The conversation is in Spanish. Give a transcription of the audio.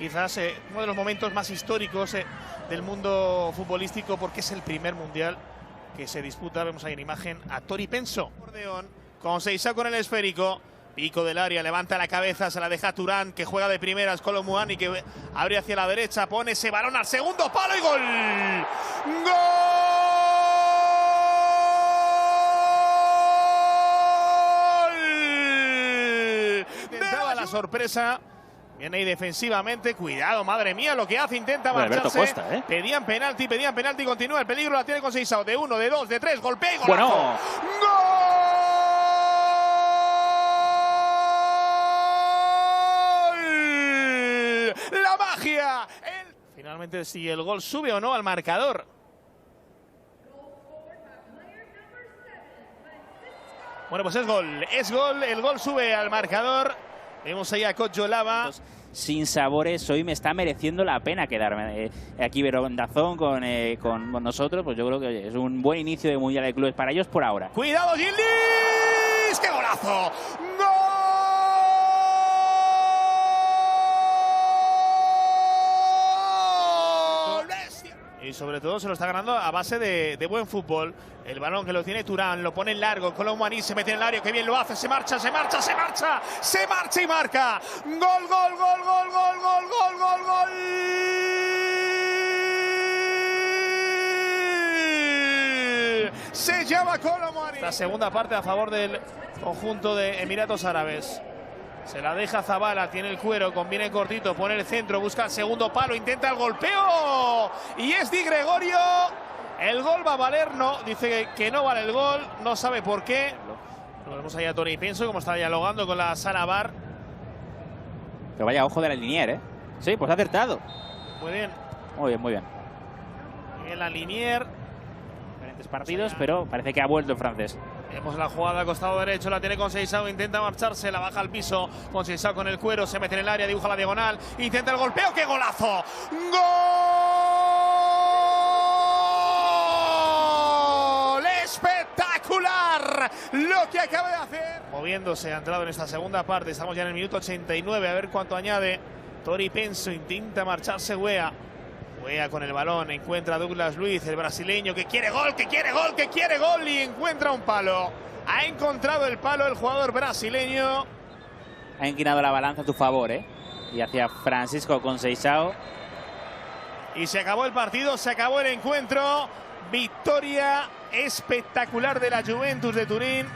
quizás uno de los momentos más históricos del mundo futbolístico, porque es el primer mundial que se disputa. Vemos ahí en imagen a Tori Penso. Con Seixao con el esférico. Pico del área, levanta la cabeza, se la deja Turán, que juega de primeras. Kolo Muani, que abre hacia la derecha, pone ese balón al segundo palo y gol. ¡Gol! Intentaba la sorpresa. Viene ahí defensivamente. Cuidado, madre mía, lo que hace. Intenta marcharse. Costa, Pedían penalti. Continúa el peligro. La tiene con Seixao. De 1, de 2, de 3. Golpea y golazo. Bueno. ¡Gol! ¡La magia! Finalmente, si el gol sube o no al marcador. Bueno, pues es gol. El gol sube al marcador. Vemos ahí a Codjolava. Sin sabores, hoy me está mereciendo la pena quedarme aquí en DAZN con nosotros. Pues yo creo que es un buen inicio de Mundial de Clubes para ellos por ahora. ¡Cuidado, Yildiz! ¡Qué golazo! ¡Gol! Y sobre todo se lo está ganando a base de buen fútbol. El balón que lo tiene Turán, lo pone en largo. Kolo Muani se mete en el área, que bien lo hace. Se marcha y marca. Gol, gol, gol, gol, gol, gol, gol, gol, gol. Se llama Kolo Muani. La segunda parte a favor del conjunto de Emiratos Árabes. Se la deja Zabala, tiene el cuero, conviene cortito, pone el centro, busca el segundo palo, intenta el golpeo. Y es Di Gregorio. El gol va a valer, no, dice que no vale el gol, no sabe por qué. Lo vemos ahí a Tori Penso, como está dialogando con la sala VAR. Pero vaya ojo de la Linier, Sí, pues ha acertado. Muy bien. Muy bien, muy bien. Bien la Linier. Diferentes partidos, pero parece que ha vuelto el francés. Vemos la jugada al costado derecho, la tiene con Seixao, intenta marcharse, la baja al piso. Con Seixao con el cuero, se mete en el área, dibuja la diagonal, intenta el golpeo, ¡qué golazo! ¡Gol! ¡Espectacular! Lo que acaba de hacer. Moviéndose, ha entrado en esta segunda parte, estamos ya en el minuto 89, a ver cuánto añade. Tori Penso, intenta marcharse Weah con el balón, encuentra a Douglas Luiz, el brasileño, que quiere gol, y encuentra un palo. Ha encontrado el palo el jugador brasileño. Ha inclinado la balanza a tu favor, Y hacia Francisco con Seixao. Y se acabó el partido, se acabó el encuentro. Victoria espectacular de la Juventus de Turín.